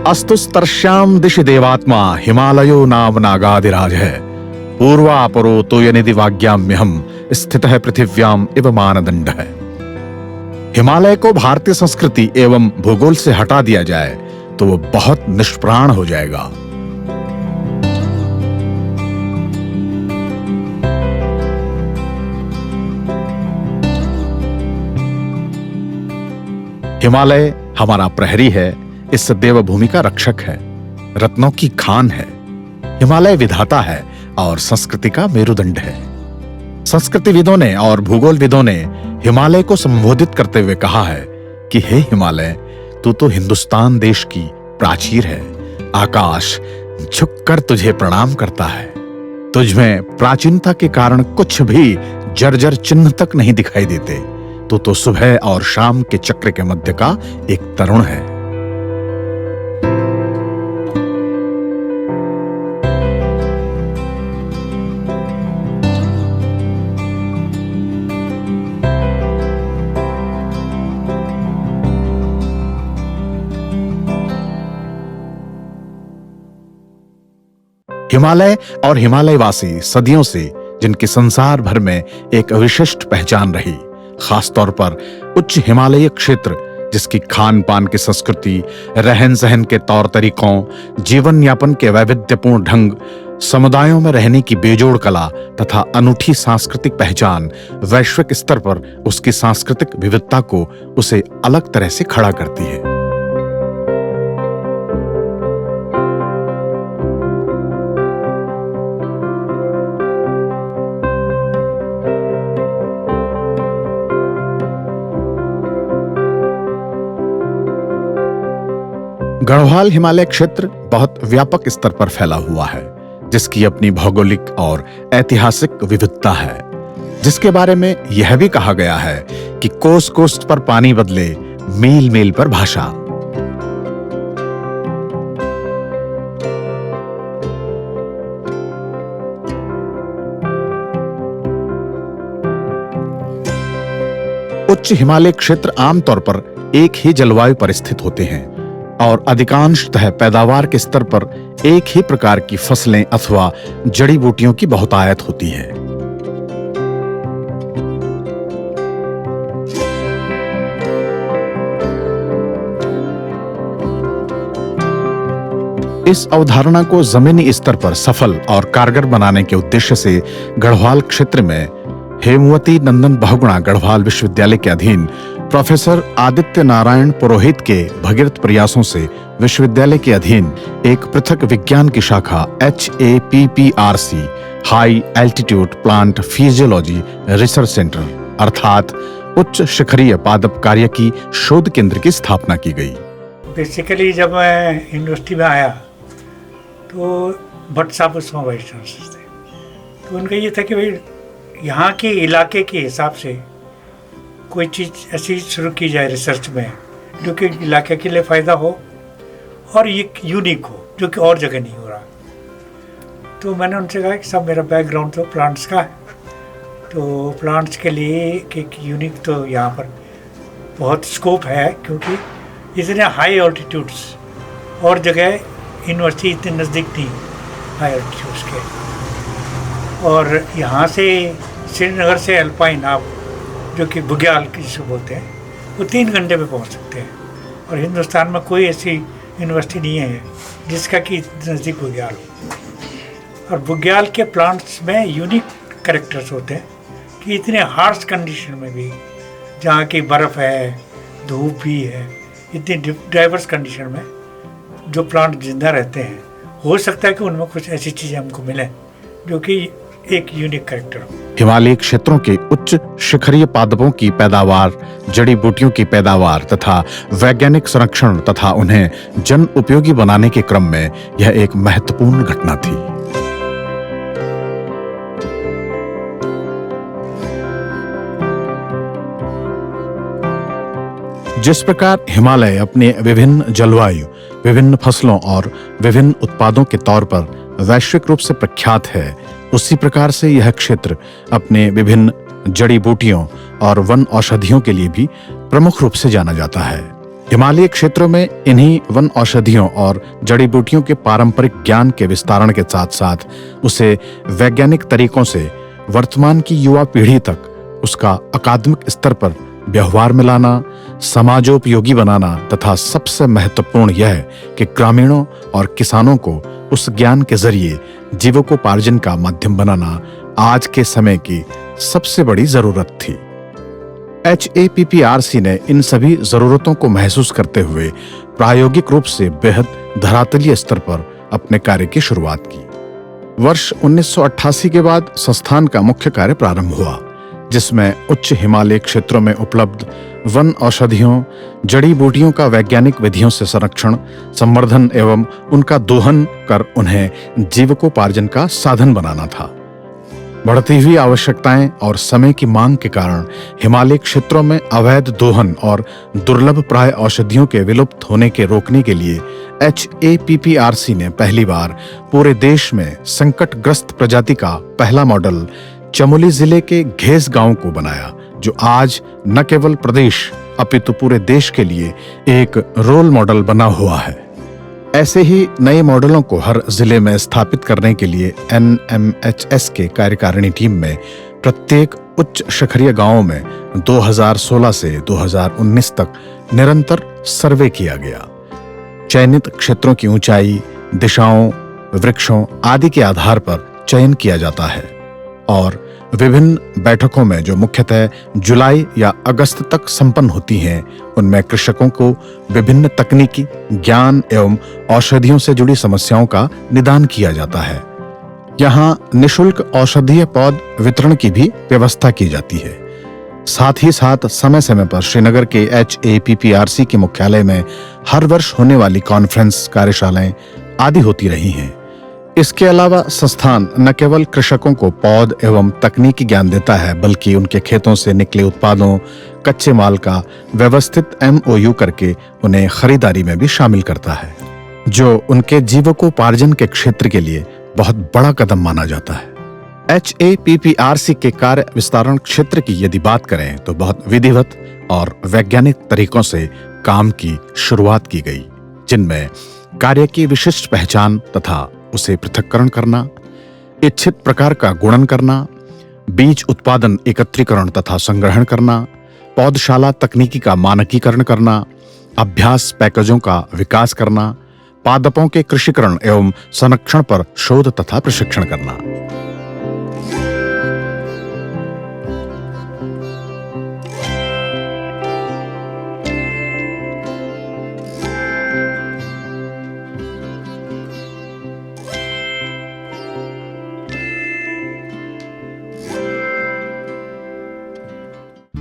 अस्तुस्तर्श्याम दिशि देवात्मा हिमालयो नाम नागादिराज है। पूर्वापरो तो यनिधि वाग्याम्यहम स्थितः पृथिव्याम इव मानदंड है। हिमालय को भारतीय संस्कृति एवं भूगोल से हटा दिया जाए तो वो बहुत निष्प्राण हो जाएगा। हिमालय हमारा प्रहरी है, इस देवभूमि का रक्षक है, रत्नों की खान है। हिमालय विधाता है और संस्कृति का मेरुदंड है। संस्कृतिविदों ने और भूगोलविदों ने हिमालय को संबोधित करते हुए कहा है कि हे हिमालय, तू तो हिंदुस्तान देश की प्राचीर है। आकाश झुककर तुझे प्रणाम करता है। तुझमें प्राचीनता के कारण कुछ भी जर्जर चिन्ह तक नहीं दिखाई देते। तू तो सुबह और शाम के चक्र के मध्य का एक तरुण है। हिमालय और हिमालयवासी सदियों से जिनकी संसार भर में एक विशिष्ट पहचान रही, खासतौर पर उच्च हिमालयी क्षेत्र जिसकी खान पान की संस्कृति, रहन सहन के तौर तरीकों, जीवन यापन के वैविध्यपूर्ण ढंग, समुदायों में रहने की बेजोड़ कला तथा अनूठी सांस्कृतिक पहचान वैश्विक स्तर पर उसकी सांस्कृतिक विविधता को उसे अलग तरह से खड़ा करती है। गढ़वाल हिमालय क्षेत्र बहुत व्यापक स्तर पर फैला हुआ है, जिसकी अपनी भौगोलिक और ऐतिहासिक विविधता है, जिसके बारे में यह भी कहा गया है कि कोस कोस पर पानी बदले, मील मील पर भाषा। उच्च हिमालय क्षेत्र आमतौर पर एक ही जलवायु पर स्थित होते हैं और अधिकांशतः पैदावार के स्तर पर एक ही प्रकार की फसलें अथवा जड़ी बूटियों की बहुतायत होती है। इस अवधारणा को जमीनी स्तर पर सफल और कारगर बनाने के उद्देश्य से गढ़वाल क्षेत्र में हेमवती नंदन बहुगुणा गढ़वाल विश्वविद्यालय के अधीन प्रोफेसर आदित्य नारायण पुरोहित के भगीरथ प्रयासों से विश्वविद्यालय के अधीन एक पृथक विज्ञान की शाखा HAPPRC high altitude plant physiology research centre अर्थात उच्च शिखरीय पादप कार्य की शोध केंद्र की स्थापना की गई। बेसिकली जब मैं यूनिवर्सिटी में आया तो भट्ट साहब उसमें वाइस चांसलर थे, तो उनका ये था कि भाई यहाँ के इलाके के हिसाब से कोई चीज़ ऐसी शुरू की जाए रिसर्च में जो कि इलाके के लिए फ़ायदा हो और ये यूनिक हो, जो कि और जगह नहीं हो रहा। तो मैंने उनसे कहा कि सब मेरा बैकग्राउंड तो प्लांट्स का है, तो प्लांट्स के लिए एक यूनिक तो यहाँ पर बहुत स्कोप है, क्योंकि इतने हाई ऑल्टीट्यूड्स और जगह यूनिवर्सिटी इतने नज़दीक नहीं हाई ऑल्टीट्यूड्स के। और यहाँ से श्रीनगर से अल्पाइन आप जो कि बुग्याल जिसे बोलते हैं, वो 3 घंटे में पहुँच सकते हैं। और हिंदुस्तान में कोई ऐसी यूनिवर्सिटी नहीं है जिसका कि नज़दीक बुग्याल हो। और बुग्याल के प्लांट्स में यूनिक कैरेक्टर्स होते हैं कि इतने हार्श कंडीशन में भी, जहाँ की बर्फ़ है, धूप भी है, इतनी डाइवर्स कंडीशन में जो प्लांट जिंदा रहते हैं, हो सकता है कि उनमें कुछ ऐसी चीज़ें हमको मिलें जो कि एक यूनिक कैरेक्टर हो। हिमालयी क्षेत्रों के उच्च शिखरीय पादपों की पैदावार, जड़ी बूटियों की पैदावार तथा वैज्ञानिक संरक्षण तथा उन्हें जन उपयोगी बनाने के क्रम में यह एक महत्वपूर्ण घटना थी। जिस प्रकार हिमालय अपने विभिन्न जलवायु, विभिन्न फसलों और विभिन्न उत्पादों के तौर पर वैश्विक रूप से प्रख्यात है, उसी प्रकार से यह क्षेत्र अपने विभिन्न जड़ी बूटियों और वन औषधियों के लिए भी प्रमुख रूप से जाना जाता है। हिमालय क्षेत्रों में इन्हीं वन औषधियों और जड़ी बूटियों के पारंपरिक ज्ञान के विस्तारण के साथ साथ उसे वैज्ञानिक तरीकों से वर्तमान की युवा पीढ़ी तक उसका अकादमिक स्तर पर व्यवहार में लाना, समाजोपयोगी बनाना तथा सबसे महत्वपूर्ण यह कि ग्रामीणों और किसानों को उस ज्ञान के जरिए जीविकोपार्जन का माध्यम बनाना आज के समय की सबसे बड़ी जरूरत थी। HAPPRC ने इन सभी जरूरतों को महसूस करते हुए प्रायोगिक रूप से बेहद धरातलीय स्तर पर अपने कार्य की शुरुआत की। वर्ष 1988 के बाद संस्थान का मुख्य कार्य प्रारंभ हुआ, जिसमें उच्च हिमालय क्षेत्रों में उपलब्ध वन औषधियों, जड़ी बूटियों का वैज्ञानिक विधियों से संरक्षण, संवर्धन एवं उनका दोहन कर उन्हें जीविकोपार्जन का साधन बनाना था। बढ़ती हुई आवश्यकताएं और समय की मांग के कारण हिमालय क्षेत्रों में अवैध दोहन और दुर्लभ प्राय औषधियों के विलुप्त होने के रोकने के लिए HAPPRC ने पहली बार पूरे देश में संकटग्रस्त प्रजाति का पहला मॉडल चमोली जिले के घेस गांव को बनाया, जो आज न केवल प्रदेश अपितु पूरे देश के लिए एक रोल मॉडल बना हुआ है। ऐसे ही नए मॉडलों को हर जिले में स्थापित करने के लिए NMHS के कार्यकारिणी टीम में प्रत्येक उच्च शिखरीय गांवों में 2016 से 2019 तक निरंतर सर्वे किया गया। चयनित क्षेत्रों की ऊंचाई, दिशाओं, वृक्षों आदि के आधार पर चयन किया जाता है और विभिन्न बैठकों में जो मुख्यतः जुलाई या अगस्त तक संपन्न होती हैं, उनमें कृषकों को विभिन्न तकनीकी ज्ञान एवं औषधियों से जुड़ी समस्याओं का निदान किया जाता है। यहाँ निशुल्क औषधीय पौध वितरण की भी व्यवस्था की जाती है। साथ ही साथ समय समय पर श्रीनगर के HAPPRC के मुख्यालय में हर वर्ष होने वाली कॉन्फ्रेंस, कार्यशालाएं आदि होती रही हैं। इसके अलावा संस्थान न केवल कृषकों को पौध एवं तकनीकी ज्ञान देता है, बल्कि उनके खेतों से निकले उत्पादों, कच्चे माल का व्यवस्थित MOU करके उन्हें खरीदारी में भी शामिल करता है, जो उनके जीविकोपार्जन के क्षेत्र के लिए बहुत बड़ा कदम माना जाता है। HAPPRC के कार्य विस्तारण क्षेत्र की यदि बात करें तो बहुत विधिवत और वैज्ञानिक तरीकों से काम की शुरुआत की गई, जिनमें कार्य की विशिष्ट पहचान तथा उसे पृथक्करण करना, इच्छित प्रकार का गुणन करना, बीज उत्पादन एकत्रीकरण तथा संग्रहण करना, पौधशाला तकनीकी का मानकीकरण करना, अभ्यास पैकेजों का विकास करना, पादपों के कृषिकरण एवं संरक्षण पर शोध तथा प्रशिक्षण करना।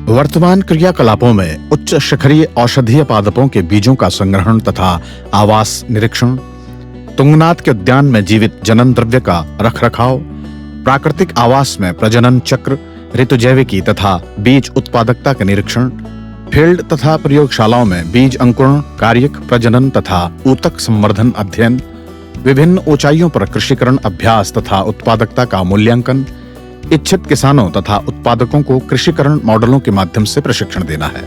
वर्तमान क्रियाकलापों में उच्च शिखरीय औषधीय पादपों के बीजों का संग्रहण तथा आवास निरीक्षण, तुंगनाथ के उद्यान में जीवित जनन द्रव्य का रखरखाव, प्राकृतिक आवास में प्रजनन चक्र, ऋतुजैविकी तथा बीज उत्पादकता का निरीक्षण, फील्ड तथा प्रयोगशालाओं में बीज अंकुरण, कार्यक प्रजनन तथा ऊतक संवर्धन अध्ययन, विभिन्न ऊंचाइयों पर कृषिकरण अभ्यास तथा उत्पादकता का मूल्यांकन, इच्छित किसानों तथा उत्पादकों को कृषिकरण मॉडलों के माध्यम से प्रशिक्षण देना है।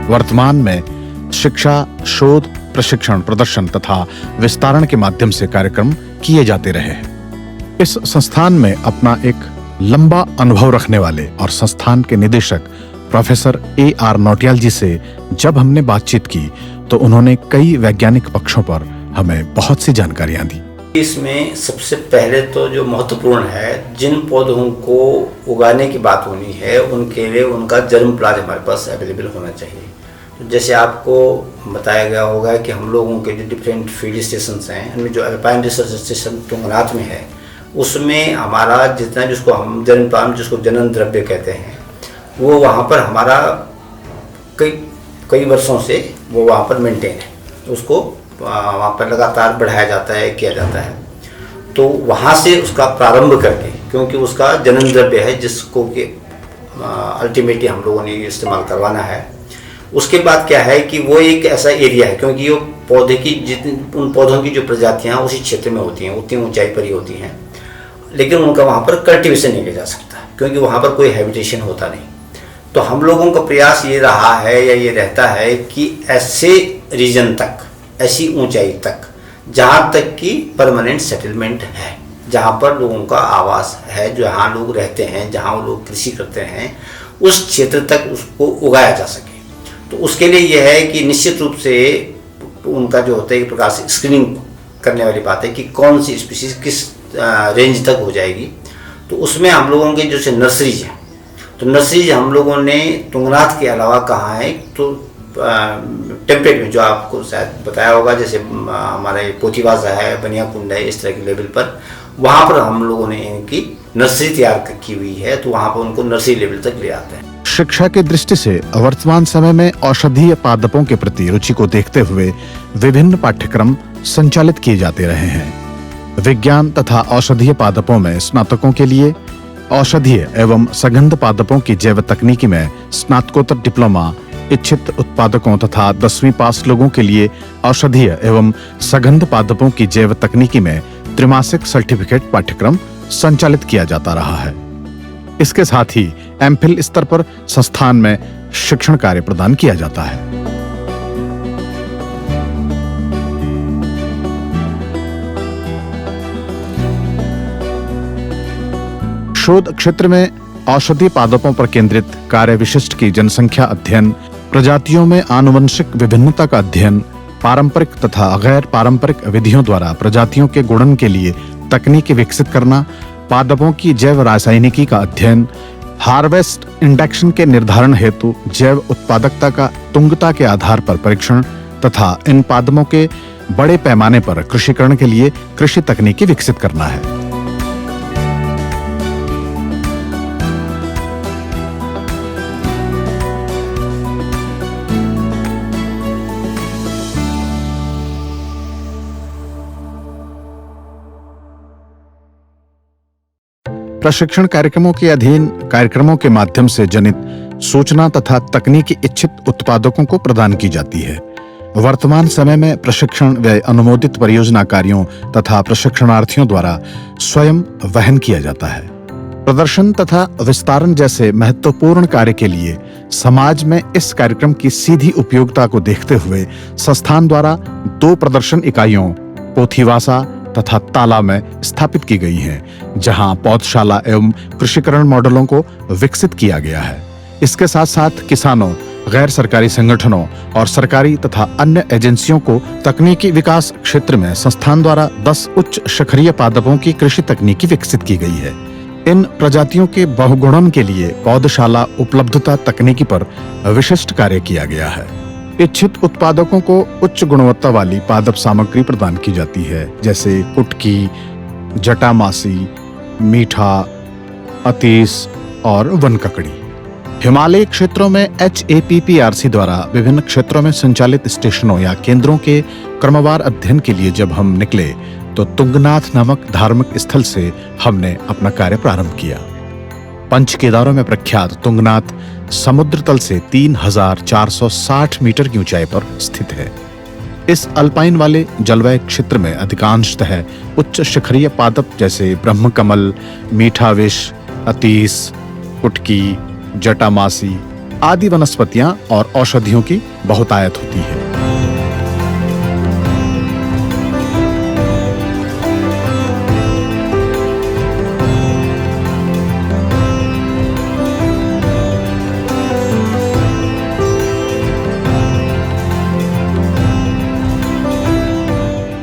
वर्तमान में शिक्षा, शोध, प्रशिक्षण, प्रदर्शन तथा विस्तारण के माध्यम से कार्यक्रम किए जाते रहे हैं। इस संस्थान में अपना एक लंबा अनुभव रखने वाले और संस्थान के निदेशक प्रोफेसर AR नौटियाल जी से जब हमने बातचीत की तो उन्होंने कई वैज्ञानिक पक्षों पर हमें बहुत सी जानकारियां दी। इसमें सबसे पहले तो जो महत्वपूर्ण है, जिन पौधों को उगाने की बात होनी है उनके लिए उनका जर्म प्लांट हमारे पास अवेलेबल होना चाहिए। तो जैसे आपको बताया गया होगा कि हम लोगों के जो डिफरेंट फील्ड स्टेशंस हैं, उनमें जो अल्पाइन रिसर्च स्टेशन तुंगनाथ में है, उसमें हमारा जितना जिसको हम जर्म प्लांट, जिसको जनन द्रव्य कहते हैं, वो वहाँ पर हमारा कई वर्षों से वो वहाँ पर मेंटेन है। उसको वहाँ पर लगातार बढ़ाया जाता है, किया जाता है। तो वहाँ से उसका प्रारंभ करके, क्योंकि उसका जनन द्रव्य है जिसको कि अल्टीमेटली हम लोगों ने इस्तेमाल करवाना है। उसके बाद क्या है कि वो एक ऐसा एरिया है, क्योंकि ये पौधे की जितनी उन पौधों की जो प्रजातियां उसी क्षेत्र में होती हैं उतनी ऊंचाई पर ही होती हैं, लेकिन उनका वहाँ पर कल्टीवेशन नहीं किया जा सकता क्योंकि वहाँ पर कोई हैबिटेशन होता नहीं। तो हम लोगों का प्रयास ये रहा है या ये रहता है कि ऐसे रीजन तक, ऐसी ऊंचाई तक जहाँ तक कि परमानेंट सेटलमेंट है, जहाँ पर लोगों का आवास है, जहाँ लोग रहते हैं, जहाँ वो लोग कृषि करते हैं, उस क्षेत्र तक उसको उगाया जा सके। तो उसके लिए यह है कि निश्चित रूप से उनका जो होता है एक प्रकार से स्क्रीनिंग करने वाली बात है कि कौन सी स्पीशीज किस रेंज तक हो जाएगी। तो उसमें हम लोगों के जैसे नर्सरीज हैं, तो नर्सरीज हम लोगों ने तुंगनाथ के अलावा कहाँ है, तो टेम्परेट में जो आपको शायद बताया होगा, जैसे हमारे पोथीवाजा है, बनियाकुंड है, इस तरह के लेवल पर वहाँ पर हम लोगों ने इनकी नर्सरी तैयार की हुई है। तो वहाँ पर उनको नर्सरी लेवल तक ले आते हैं। शिक्षा की दृष्टि से वर्तमान समय में औषधीय पादपों के प्रति रुचि को देखते हुए विभिन्न पाठ्यक्रम संचालित किए जाते रहे हैं। विज्ञान तथा औषधीय पादपों में स्नातकों के लिए औषधीय एवं सगंध पादपों की जैव तकनीकी में स्नातकोत्तर डिप्लोमा, इच्छित उत्पादकों तथा 10वीं पास लोगों के लिए औषधीय एवं सगंध पादपों की जैव तकनीकी में त्रिमासिक सर्टिफिकेट पाठ्यक्रम संचालित किया जाता रहा है। इसके साथ ही एमफिल स्तर पर संस्थान में शिक्षण कार्य प्रदान किया जाता है। शोध क्षेत्र में औषधीय पादपों पर केंद्रित कार्य विशिष्ट की जनसंख्या अध्ययन, प्रजातियों में आनुवंशिक विभिन्नता का अध्ययन, पारंपरिक तथा गैर पारंपरिक विधियों द्वारा प्रजातियों के गुणन के लिए तकनीकी विकसित करना, पादपों की जैव रासायनिकी का अध्ययन, हार्वेस्ट इंडेक्शन के निर्धारण हेतु जैव उत्पादकता का तुंगता के आधार पर परीक्षण तथा इन पादपों के बड़े पैमाने पर कृषिकरण के लिए कृषि तकनीकी विकसित करना है। प्रशिक्षण कार्यक्रमों के अधीन कार्यक्रमों के माध्यम से जनित सूचना तथा तकनीकी इच्छित उत्पादकों को प्रदान की जाती है। वर्तमान समय में प्रशिक्षण व अनुमोदित परियोजना कार्यों तथा प्रशिक्षणार्थियों द्वारा स्वयं वहन किया जाता है। प्रदर्शन तथा विस्तारण जैसे महत्वपूर्ण कार्य के लिए समाज में इस कार्यक्रम की सीधी उपयोगिता को देखते हुए संस्थान द्वारा 2 प्रदर्शन इकाइयों पोथीवासा तथा ताला में स्थापित की गई हैं, जहां पौधशाला एवं कृषिकरण मॉडलों को विकसित किया गया है। इसके साथ साथ किसानों, गैर सरकारी संगठनों और सरकारी तथा अन्य एजेंसियों को तकनीकी विकास क्षेत्र में संस्थान द्वारा 10 उच्च शिखरीय पादपों की कृषि तकनीकी विकसित की गई है। इन प्रजातियों के बहुगुणन के लिए पौधशाला उपलब्धता तकनीकी पर विशिष्ट कार्य किया गया है। इच्छित उत्पादकों को उच्च गुणवत्ता वाली पादप सामग्री प्रदान की जाती है, जैसे कुटकी, जटामासी, मीठा, अतीस और वनककड़ी। हिमालयी क्षेत्रों में HAPPRC द्वारा विभिन्न क्षेत्रों में संचालित स्टेशनों या केंद्रों के क्रमवार अध्ययन के लिए जब हम निकले तो तुंगनाथ नामक धार्मिक स्थल से हमने अपना कार्य प्रारंभ किया। पंच केदारों में प्रख्यात तुंगनाथ समुद्र तल से 3460 मीटर की ऊंचाई पर स्थित है। इस अल्पाइन वाले जलवायु क्षेत्र में अधिकांशतः उच्च शिखरीय पादप जैसे ब्रह्मकमल, मीठा विष, अतीस, कुटकी, जटामासी आदि वनस्पतियां और औषधियों की बहुतायत होती है।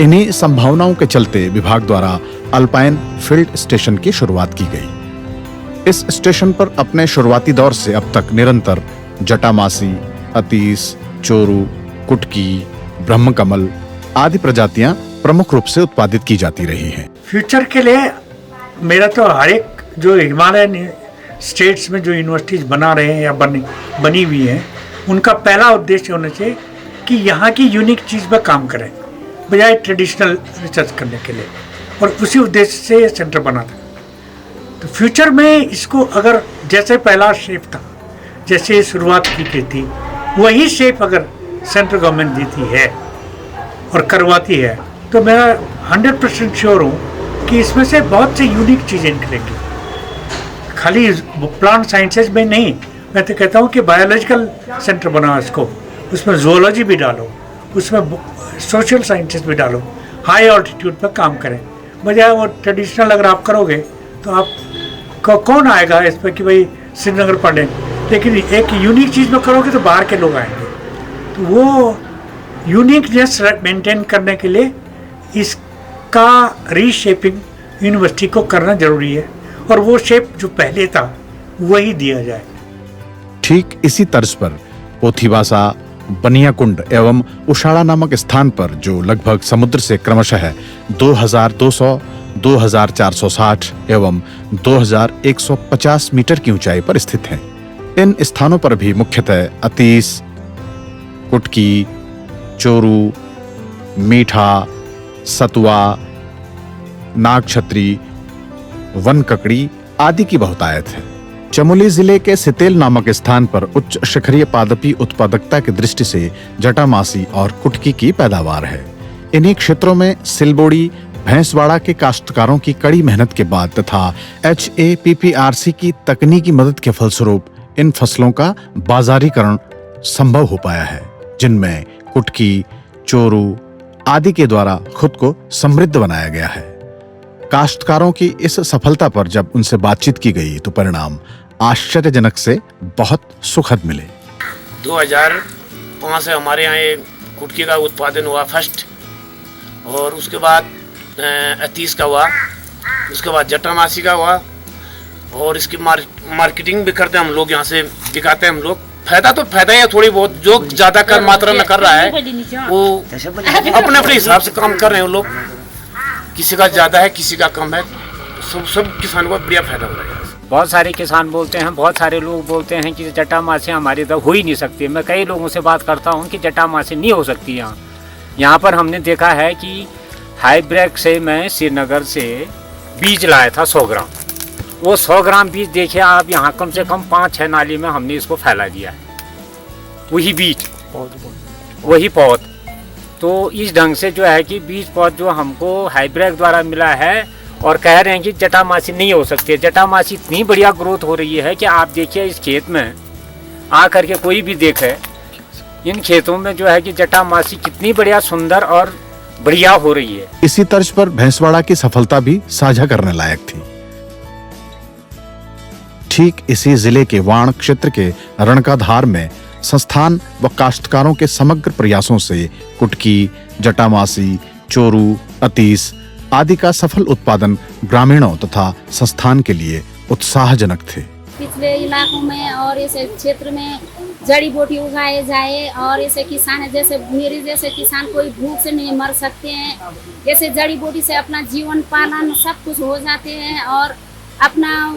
इन्हीं संभावनाओं के चलते विभाग द्वारा अल्पाइन फील्ड स्टेशन की शुरुआत की गई। इस स्टेशन पर अपने शुरुआती दौर से अब तक निरंतर जटामासी, अतीस, चोरू, कुटकी, ब्रह्मकमल आदि प्रजातियां प्रमुख रूप से उत्पादित की जाती रही हैं। फ्यूचर के लिए मेरा तो हर एक जो हिमालयन स्टेट्स में जो यूनिवर्सिटीज बना रहे हैं या बनी हुई हैं, उनका पहला उद्देश्य होना चाहिए कि यहाँ की यूनिक चीज़ पर काम करें बजाय ट्रेडिशनल रिसर्च करने के लिए, और उसी उद्देश्य से ये सेंटर बना था। तो फ्यूचर में इसको अगर जैसे पहला शेप था, जैसे शुरुआत की गई थी, वही शेप अगर सेंट्रल गवर्नमेंट देती है और करवाती है, तो मैं 100% श्योर हूँ कि इसमें से बहुत सी यूनिक चीज़ें निकलेंगी। खाली प्लांट साइंसेज में नहीं, मैं तो कहता हूँ कि बायोलॉजिकल सेंटर बनाओ इसको, उसमें जूलॉजी भी डालो, उसमें सोशल साइंसेज भी डालो, हाई ऑल्टीट्यूड पर काम करें। बजाय वो ट्रेडिशनल अगर आप करोगे तो आप कौन आएगा इस पर कि भाई श्रीनगर पढ़ें, लेकिन एक यूनिक चीज़ में करोगे तो बाहर के लोग आएंगे। तो वो यूनिकनेस मेंटेन करने के लिए इसका रीशेपिंग यूनिवर्सिटी को करना जरूरी है, और वो शेप जो पहले था वही दिया जाए। ठीक इसी तर्ज पर पोथीवासा, बनियाकुंड एवं उशाड़ा नामक स्थान पर, जो लगभग समुद्र से क्रमशः 2200, 2460 एवं 2150 मीटर की ऊंचाई पर स्थित हैं। इन स्थानों पर भी मुख्यतः अतीस, कुटकी, चोरू, मीठा, सतुआ, नागछत्री, वन ककड़ी आदि की बहुतायत है। चमोली जिले के सितेल नामक स्थान पर उच्च शिखरीय पादपी उत्पादकता की दृष्टि से जटामासी और कुटकी की पैदावार है। इन्हीं क्षेत्रों में सिलबोड़ी, भैंसवाड़ा के काश्तकारों की कड़ी मेहनत के बाद तथा HAPPRC की तकनीकी मदद के फलस्वरूप इन फसलों का बाजारीकरण संभव हो पाया है, जिनमें कुटकी, चोरू आदि के द्वारा खुद को समृद्ध बनाया गया है। काश्तकारों की इस सफलता पर जब उनसे बातचीत की गई तो परिणाम आश्चर्यजनक से बहुत सुखद मिले। 2005 से हमारे यहाँ ये कुटकी का उत्पादन हुआ फर्स्ट, और उसके बाद 30 का हुआ, उसके बाद जटामासी का हुआ, और इसकी मार्केटिंग भी करते हैं हम लोग, यहाँ से दिखाते हैं हम लोग। फायदा तो फायदा ही है, थोड़ी बहुत जो ज्यादा कर मात्रा में कर रहा है वो अपने अपने हिसाब से काम कर रहे हैं वो लोग, किसी का ज्यादा है किसी का कम है, सब किसानों को बढ़िया फायदा हो रहा है। बहुत सारे किसान बोलते हैं, बहुत सारे लोग बोलते हैं कि जटामासी हमारी इधर हो ही नहीं सकती। मैं कई लोगों से बात करता हूँ कि जटामासी नहीं हो सकती यहाँ पर हमने देखा है कि हाईब्रेक से मैं श्रीनगर से बीज लाया था 100 ग्राम। वो 100 ग्राम बीज देखिए आप, यहाँ कम से कम 5-6 नाली में हमने इसको फैला दिया है, वही बीज वही पौध। तो इस ढंग से जो है कि बीज पौध जो हमको हाईब्रेक द्वारा मिला है, और कह रहे हैं कि जटामासी नहीं हो सकती है। जटामासी इतनी बढ़िया ग्रोथ हो रही है कि आप देखिए इस खेत में आ करके कोई भी देखे, इन खेतों में जो है कि जटामासी कितनी बढ़िया सुंदर और बढ़िया हो रही है। इसी तर्ज पर भैंसवाड़ा की सफलता भी साझा करने लायक थी। ठीक इसी जिले के वाण क्षेत्र के रणकाधार में संस्थान व काश्तकारों के समग्र प्रयासों से कुटकी, जटामासी, चोरू, अतीस आदि का सफल उत्पादन ग्रामीणों तथा संस्थान के लिए उत्साहजनक थे। पिछले इलाकों में और ऐसे क्षेत्र में जड़ी बूटी उगाए जाए, और ऐसे किसान है जैसे मेरे जैसे किसान कोई भूख से नहीं मर सकते हैं। जैसे जड़ी बूटी से अपना जीवन पालन सब कुछ हो जाते हैं, और अपना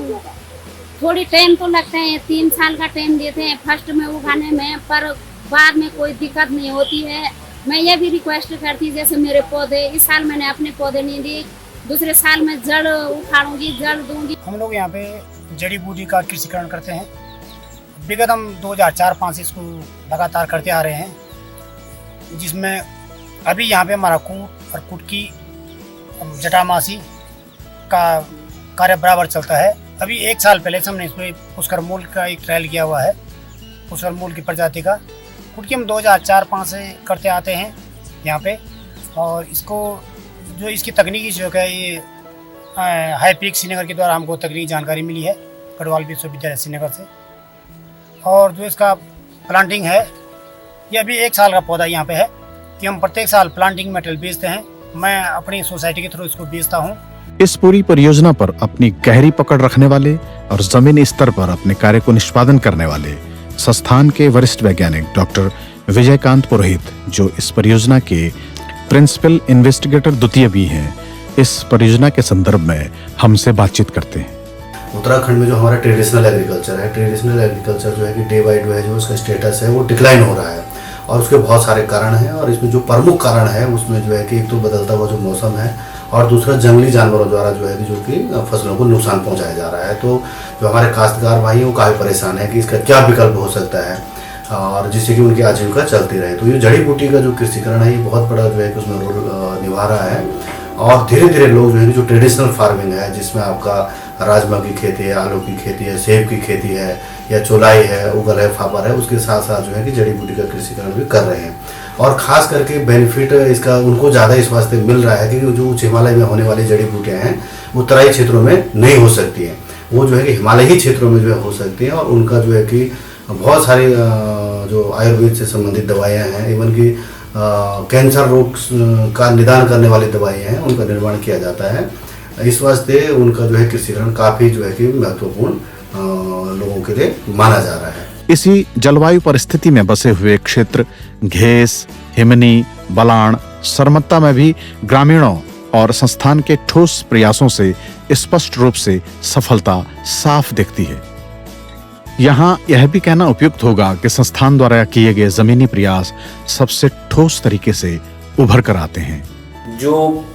थोड़ी टाइम तो लगता है, 3 साल का टाइम देते हैं फर्स्ट में उगाने में, पर बाद में कोई दिक्कत नहीं होती है। मैं ये भी रिक्वेस्ट करती, जैसे मेरे पौधे इस साल मैंने अपने पौधे नहीं दिए, दूसरे साल में जड़ उखाड़ूंगी, जड़ दूंगी। हम लोग यहाँ पे जड़ी बूटी का कृषिकरण करते हैं। विगत हम 2004-05 से इसको लगातार करते आ रहे हैं, जिसमें अभी यहाँ पे हमारा कूट और कुटकी, जटामासी का कार्य बराबर चलता है। अभी 1 साल पहले से हमने इसमें पुष्कर मूल का एक ट्रायल किया हुआ है, पुष्कर मूल की प्रजाति का। कुटकी हम 2004-05 से करते आते हैं यहाँ पे, और इसको जो इसकी तकनीकी जो है ये हाई पीक श्रीनगर के द्वारा हमको तकनीकी जानकारी मिली है, गढ़वाल विश्वविद्यालय श्रीनगर से। और जो इसका प्लांटिंग है ये अभी 1 साल का पौधा यहाँ पे है कि हम प्रत्येक साल प्लांटिंग मटेरियल बेचते हैं। मैं अपनी सोसाइटी के थ्रू इसको बेचता हूँ। इस पूरी परियोजना पर अपनी गहरी पकड़ रखने वाले और जमीनी स्तर पर अपने कार्य को निष्पादन करने वाले संस्थान के वरिष्ठ वैज्ञानिक डॉक्टर विजयकांत पुरोहित, जो इस परियोजना के प्रिंसिपल इन्वेस्टिगेटर द्वितीय भी हैं, इस परियोजना के संदर्भ में हमसे बातचीत करते हैं। उत्तराखंड में जो हमारा ट्रेडिशनल एग्रीकल्चर है, ट्रेडिशनल एग्रीकल्चर जो है कि डे बाई डे जो उसका स्टेटस है वो डिक्लाइन हो रहा है, और उसके बहुत सारे कारण हैं। और इसमें जो प्रमुख कारण है उसमें जो है कि एक तो बदलता हुआ जो मौसम है, और दूसरा जंगली जानवरों द्वारा जो है कि जो कि फसलों को नुकसान पहुंचाया जा रहा है। तो जो हमारे काश्तकार भाई हैं वो काफ़ी परेशान है कि इसका क्या विकल्प हो सकता है। और जिससे कि उनकी आजीविका चलती रहे। तो ये जड़ी बूटी का जो कृषिकरण है ये बहुत बड़ा जो है कि उसमें रोल निभा रहा है। और धीरे धीरे लोग जो है जो ट्रेडिशनल फार्मिंग है, जिसमें आपका राजमा की खेती है, आलू की खेती है, सेब की खेती है, या चौलाई है, उगल है, फापर है, उसके साथ साथ जो है कि जड़ी बूटी का कृषिकरण भी कर रहे हैं। और ख़ास करके बेनिफिट इसका उनको ज़्यादा इस वास्ते मिल रहा है कि जो उच्च हिमालय में होने वाली जड़ी बूटियाँ हैं वो तराई क्षेत्रों में नहीं हो सकती हैं, वो जो है कि हिमालयी क्षेत्रों में जो है हो सकती हैं। और उनका जो है कि बहुत सारी जो आयुर्वेद से संबंधित दवाइयाँ हैं, इवन कि कैंसर रोग का निदान करने वाली दवाइयाँ हैं, उनका निर्माण किया जाता है। इस वास्ते उनका जो है कृषिकरण काफ़ी जो है कि महत्वपूर्ण लोगों के लिए माना जा रहा है। इसी जलवायु परिस्थिति में बसे हुए क्षेत्र घेस, हिमनी, बलाण, सरमत्ता में भी ग्रामीणों और संस्थान के ठोस प्रयासों से स्पष्ट रूप से सफलता साफ दिखती है। यहाँ यह भी कहना उपयुक्त होगा कि संस्थान द्वारा किए गए जमीनी प्रयास सबसे ठोस तरीके से उभर कर आते हैं। जो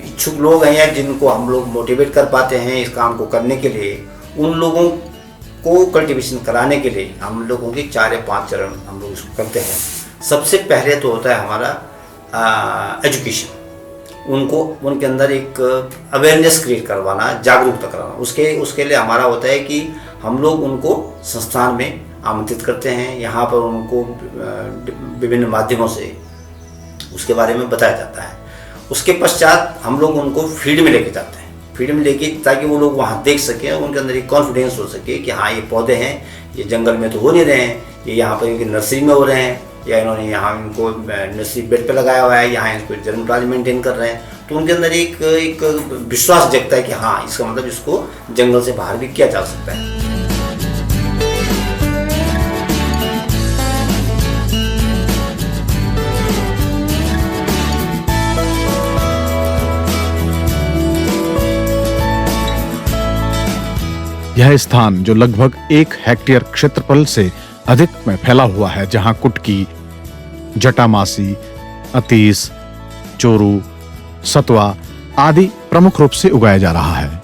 इच्छुक लोग हैं या जिनको हम लोग मोटिवेट कर पाते हैं इस काम को करने के लिए, उन लोगों को कल्टीवेशन कराने के लिए हम लोगों के 4 या 5 चरण हम लोग इसको करते हैं। सबसे पहले तो होता है हमारा एजुकेशन, उनको उनके अंदर एक अवेयरनेस क्रिएट करवाना, जागरूकता करवाना। उसके लिए हमारा होता है कि हम लोग उनको संस्थान में आमंत्रित करते हैं, यहाँ पर उनको विभिन्न माध्यमों से उसके बारे में बताया जाता है। उसके पश्चात हम लोग उनको फील्ड में लेके जाते हैं, फील्ड में लेके ताकि वो लोग वहाँ देख सकें, उनके अंदर एक कॉन्फिडेंस हो सके कि हाँ ये पौधे हैं, ये जंगल में तो हो नहीं रहे हैं, ये यहाँ पर इनकी नर्सरी में हो रहे हैं, या इन्होंने यहाँ इनको नर्सरी बेड पे लगाया हुआ है, यहाँ इसको जन्म प्लाज मेंटेन कर रहे हैं। तो उनके अंदर एक विश्वास जगता है कि हाँ इसका मतलब इसको जंगल से बाहर भी किया जा सकता है। यह स्थान जो लगभग 1 हेक्टेयर क्षेत्रफल से अधिक में फैला हुआ है, जहां कुटकी, जटामासी, अतीस, चोरू, सतवा आदि प्रमुख रूप से उगाया जा रहा है।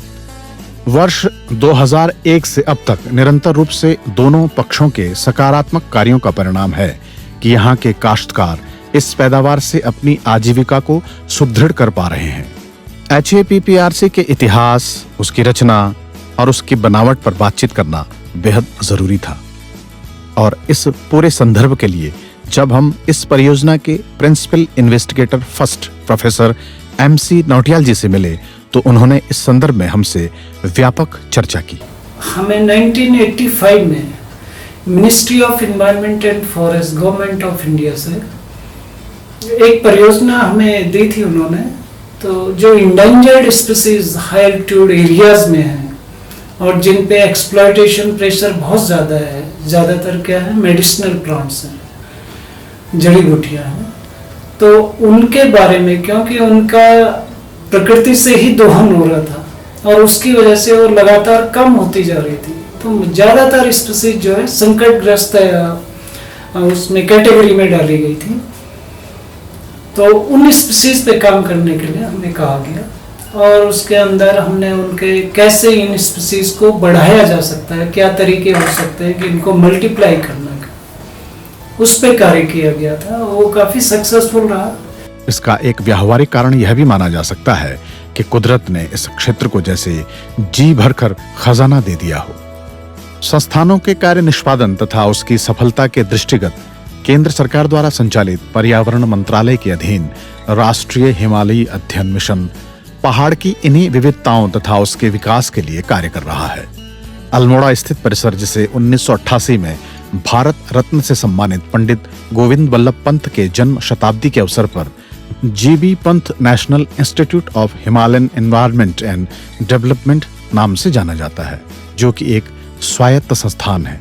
वर्ष 2001 से अब तक निरंतर रूप से दोनों पक्षों के सकारात्मक कार्यों का परिणाम है कि यहाँ के काश्तकार इस पैदावार से अपनी आजीविका को सुदृढ़ कर पा रहे हैं। HAPPRC के इतिहास, उसकी रचना और उसकी बनावट पर बातचीत करना बेहद जरूरी था। और इस पूरे संदर्भ के लिए जब हम इस परियोजना के principal investigator first professor MC Nautiyal ji से मिले तो उन्होंने इस संदर्भ में हमसे व्यापक चर्चा की। हमें 1985 में ministry of environment and forest government of India से एक परियोजना हमें दी थी उन्होंने। तो जो endangered species high altitude areas में हैं और जिन पे एक्सप्लॉयटेशन प्रेशर बहुत ज़्यादा है, ज़्यादातर क्या है मेडिसिनल प्लांट्स हैं, जड़ी बूटियाँ हैं, तो उनके बारे में, क्योंकि उनका प्रकृति से ही दोहन हो रहा था और उसकी वजह से वो लगातार कम होती जा रही थी, तो ज़्यादातर स्पीसीज जो है संकटग्रस्त उसमें कैटेगरी में डाली गई थी। तो उन स्पीसीज पे काम करने के लिए हमें कहा गया और उसके अंदर हमने उनके कैसे इन स्पीसीज को बढ़ाया जा सकता है, क्या तरीके हो सकते हैं कि इनको मल्टीप्लाई करना, उस पर कार्य किया गया था। वो काफी सक्सेसफुल रहा। इसका एक व्यावहारिक कारण यह भी माना जा सकता है कि कुदरत ने इस क्षेत्र को जैसे जी भरकर खजाना दे दिया हो। संस्थानों के कार्य निष्पादन तथा उसकी सफलता के दृष्टिगत केंद्र सरकार द्वारा संचालित पर्यावरण मंत्रालय के अधीन राष्ट्रीय हिमालयी अध्ययन मिशन पहाड़ की इन्हीं विविधताओं तथा उसके विकास के लिए कार्य कर रहा है। अल्मोड़ा स्थित परिसर, जिसे 1988 में भारत रत्न से सम्मानित पंडित गोविंद वल्लभ पंत के जन्म शताब्दी के अवसर पर GB Pant national institute of Himalayan environment and development नाम से जाना जाता है, जो कि एक स्वायत्त संस्थान है।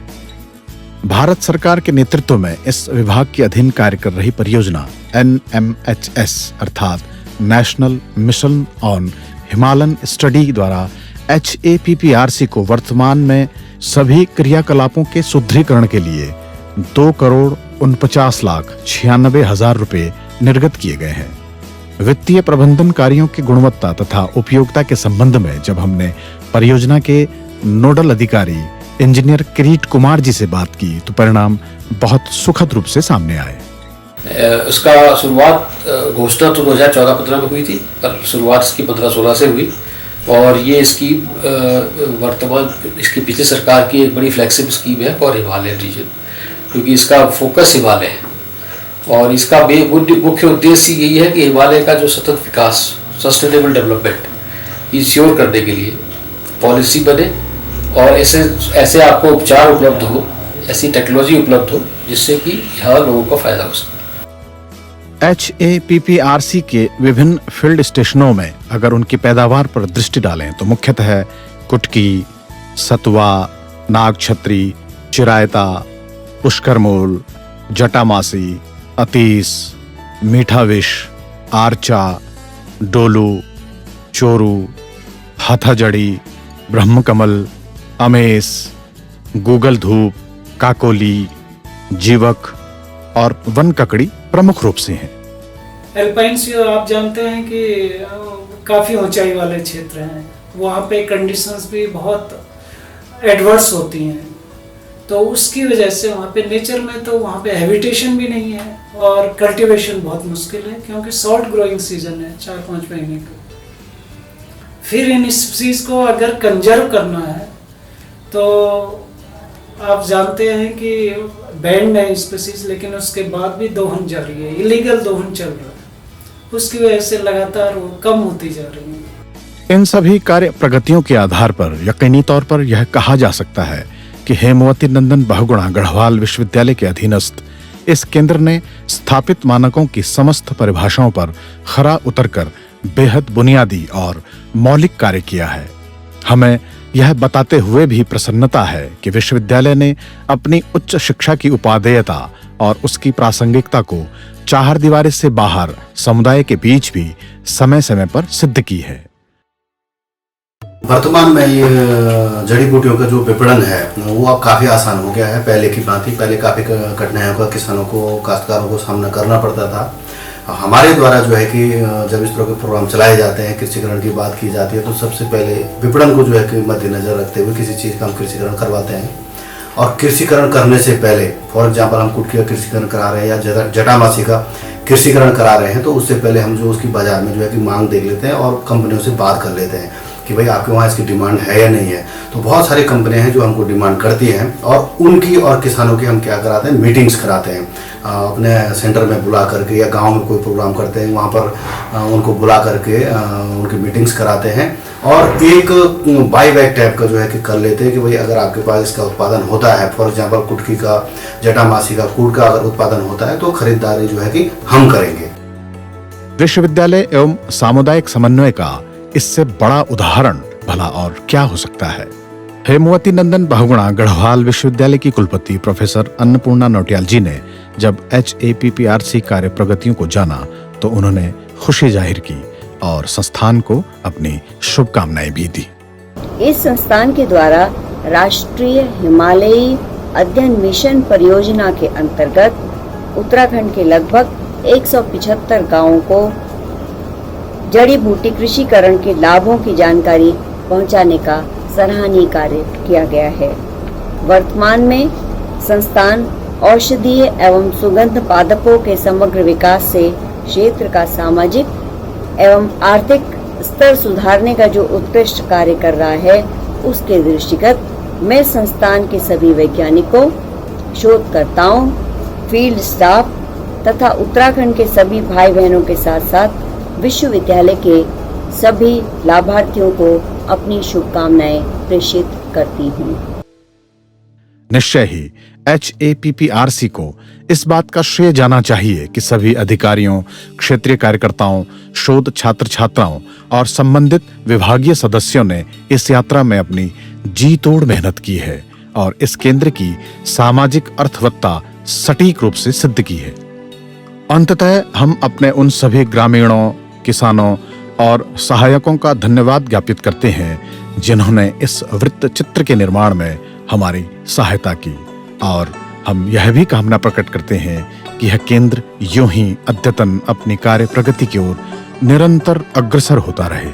भारत सरकार के नेतृत्व में इस विभाग के अधीन कार्य कर रही परियोजना NMHS अर्थात national mission on Himalayan study द्वारा HAPPRC को वर्तमान में सभी क्रियाकलापों के सुदृढ़ीकरण के लिए 2,49,96,000 रुपए निर्गत किए गए हैं। वित्तीय प्रबंधन कार्यों की गुणवत्ता तथा उपयोगिता के संबंध में जब हमने परियोजना के नोडल अधिकारी इंजीनियर किरीट कुमार जी से बात की तो परिणाम बहुत सुखद रूप से सामने आए। उसका शुरुआत घोषणा तो 2014-15 में हुई थी, पर शुरुआत इसकी 15-16 से हुई और ये इसकी वर्तमान इसकी पिछली सरकार की एक बड़ी फ्लैगशिप स्कीम है फॉर हिमालयन रीजन, क्योंकि इसका फोकस हिमालय है और इसका मुख्य उद्देश्य यही है कि हिमालय का जो सतत विकास, सस्टेनेबल डेवलपमेंट इंश्योर करने के लिए पॉलिसी बने और ऐसे आपको उपचार उपलब्ध हो, ऐसी टेक्नोलॉजी उपलब्ध हो जिससे कि यहाँ लोगों को फायदा हो सके। HAPPRC के विभिन्न फील्ड स्टेशनों में अगर उनकी पैदावार पर दृष्टि डालें तो मुख्यतः कुटकी, सतुआ, नागछत्री, चिरायता, पुष्करमूल, जटामासी, अतीस, मीठा विष, आरचा, डोलू, चोरू, हाथाजड़ी, ब्रह्मकमल, अमेस, गूगल धूप, काकोली, जीवक और वन ककड़ी प्रमुख रूप से हैं। एल्पाइन सीजन आप जानते हैं कि काफ़ी ऊंचाई वाले क्षेत्र हैं, वहाँ पे कंडीशंस भी बहुत एडवर्स होती हैं, तो उसकी वजह से वहाँ पे नेचर में तो वहाँ पे हैबिटेशन भी नहीं है और कल्टीवेशन बहुत मुश्किल है, क्योंकि शॉर्ट ग्रोइंग सीजन है 4-5 महीने का। फिर इन स्पीसीज को अगर कंजर्व करना है तो आप जानते हैं कि बैंड है स्पीसीज, लेकिन उसके बाद भी दोहन जारी है, इलीगल दोहन चल रहा है, उसकी वजह से लगातार वो कम होती जा रही है। इन सभी कार्य प्रगतियों के आधार पर यकीनी तौर पर यह कहा जा सकता है कि हेमवती नंदन बहुगुणा गढ़वाल विश्वविद्यालय के अधीनस्थ इस केंद्र ने स्थापित मानकों की समस्त परिभाषाओं पर खरा उतरकर बेहद बुनियादी और मौलिक कार्य किया है। हमें यह बताते हुए भी प्रसन्नता है कि विश्वविद्यालय ने अपनी उच्च शिक्षा की उपादेयता और उसकी प्रासंगिकता को चारदीवारी से बाहर समुदाय के बीच भी समय समय पर सिद्ध की है। वर्तमान में ये जड़ी बूटियों का जो विपणन है वो अब काफ़ी आसान हो गया है पहले की भांति। पहले काफ़ी कठिनाइयों का किसानों को, काश्तकारों को सामना करना पड़ता था। हमारे द्वारा जो है कि जब इस तरह के प्रोग्राम चलाए जाते हैं, कृषिकरण की बात की जाती है, तो सबसे पहले विपणन को जो है कि मद्देनजर रखते हुए किसी चीज़ का हम कृषिकरण करवाते हैं। और कृषिकरण करने से पहले, फॉर एग्जाम्पल हम कुटकी का कृषिकरण करा रहे हैं या जटामासी का कृषिकरण करा रहे हैं, तो उससे पहले हम जो उसकी बाजार में जो है कि मांग देख लेते हैं और कंपनियों से बात कर लेते हैं कि भाई आपके वहाँ इसकी डिमांड है या नहीं है। तो बहुत सारी कंपनियां हैं जो हमको डिमांड करती हैं और उनकी और किसानों की हम क्या कराते हैं, मीटिंग्स कराते हैं। अपने सेंटर में बुला करके या गांव में कोई प्रोग्राम करते हैं, वहाँ पर उनको बुला करके उनकी मीटिंग्स कराते हैं और एक बाई बैक टाइप का जो है कि कर लेते हैं कि भाई अगर आपके पास इसका उत्पादन होता है, फॉर एग्जाम्पल कुटकी का, जटामासी का, कूट का अगर उत्पादन होता है तो खरीदारी जो है कि हम करेंगे। विश्वविद्यालय एवं सामुदायिक समन्वय का इससे बड़ा उदाहरण भला और क्या हो सकता है। हेमवती नंदन बहुगुणा गढ़वाल विश्वविद्यालय की कुलपति प्रोफेसर अन्नपूर्णा नौटियाल जी ने जब HAPPRC कार्य प्रगतियों को जाना तो उन्होंने खुशी जाहिर की और संस्थान को अपनी शुभकामनाएं भी दी। इस संस्थान के द्वारा राष्ट्रीय हिमालयी अध्ययन मिशन परियोजना के अंतर्गत उत्तराखंड के लगभग 175 गांवों को जड़ी बूटी कृषिकरण के लाभों की जानकारी पहुंचाने का सराहनीय कार्य किया गया है। वर्तमान में संस्थान औषधीय एवं सुगंध पादपों के समग्र विकास से क्षेत्र का सामाजिक एवं आर्थिक स्तर सुधारने का जो उत्कृष्ट कार्य कर रहा है, उसके दृष्टिगत मैं संस्थान के सभी वैज्ञानिकों, शोधकर्ताओं, फील्ड स्टाफ तथा उत्तराखंड के सभी भाई बहनों के साथ साथ विश्वविद्यालय के सभी लाभार्थियों को अपनी शुभकामनाएं प्रेषित करती हूँ। निश्चय ही HAPPRC को इस बात का श्रेय जाना चाहिए कि सभी अधिकारियों, क्षेत्रीय कार्यकर्ताओं, शोध छात्र छात्राओं और संबंधित विभागीय सदस्यों ने इस यात्रा में अपनी जी तोड़ मेहनत की है और इस केंद्र की सामाजिक अर्थवत्ता सटीक रूप से सिद्ध की है। अंततः हम अपने उन सभी ग्रामीणों, किसानों और सहायकों का धन्यवाद ज्ञापित करते हैं जिन्होंने इस वृत्त चित्र के निर्माण में हमारी सहायता की और हम यह भी कामना प्रकट करते हैं कि यह केंद्र यूं ही अद्यतन अपनी कार्य प्रगति की ओर निरंतर अग्रसर होता रहे।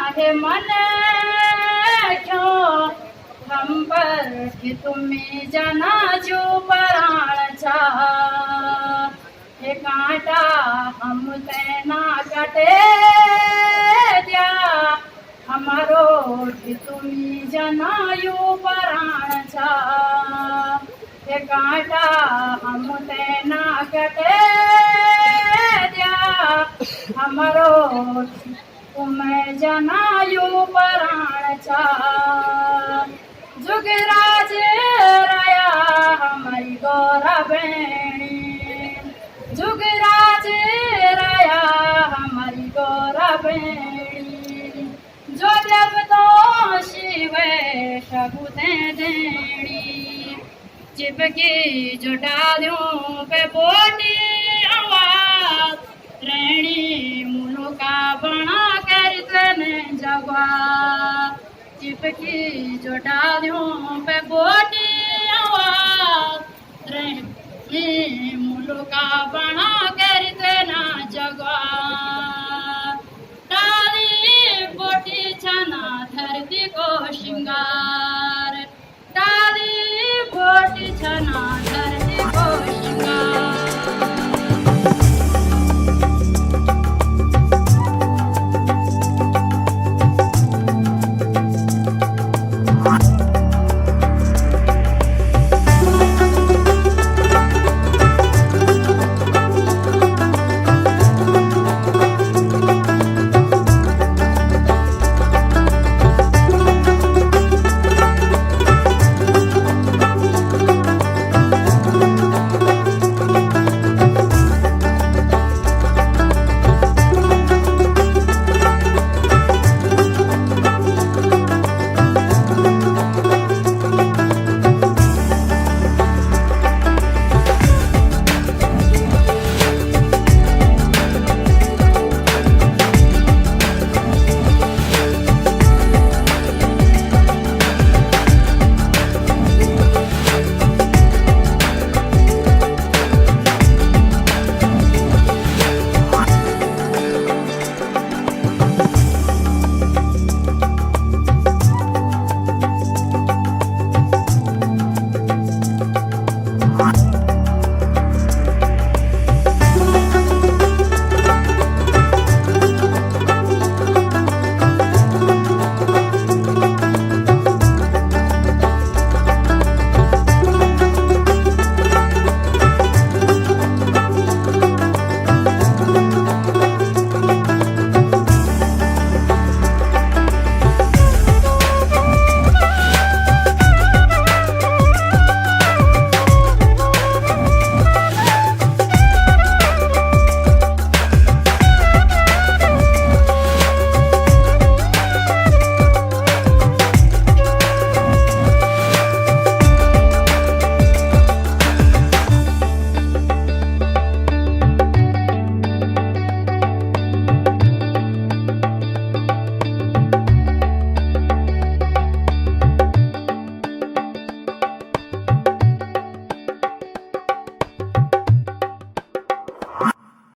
काहे मन क्यों हम पर कि तुम्हें जाना जो पराण चाह हे कांटा हम तेना कटे दिया हमारो कि तुम्हें जाना यो पराण चाह हे कांटा हम तेना कटे दिया हमारो तुम्हें जनायु पराण चा जुगराज राया हमारी गौरा बेणी जुगराज राया हमारी गौरा बेणी जो जब तो शिव शबुते देणी चिपकी जो डालियों पे बोटी आवाज रेणी मुनो का बना कर तन जगवा चिपकी जो डालियों पे बोटी आवाज रेणी मुनो का बना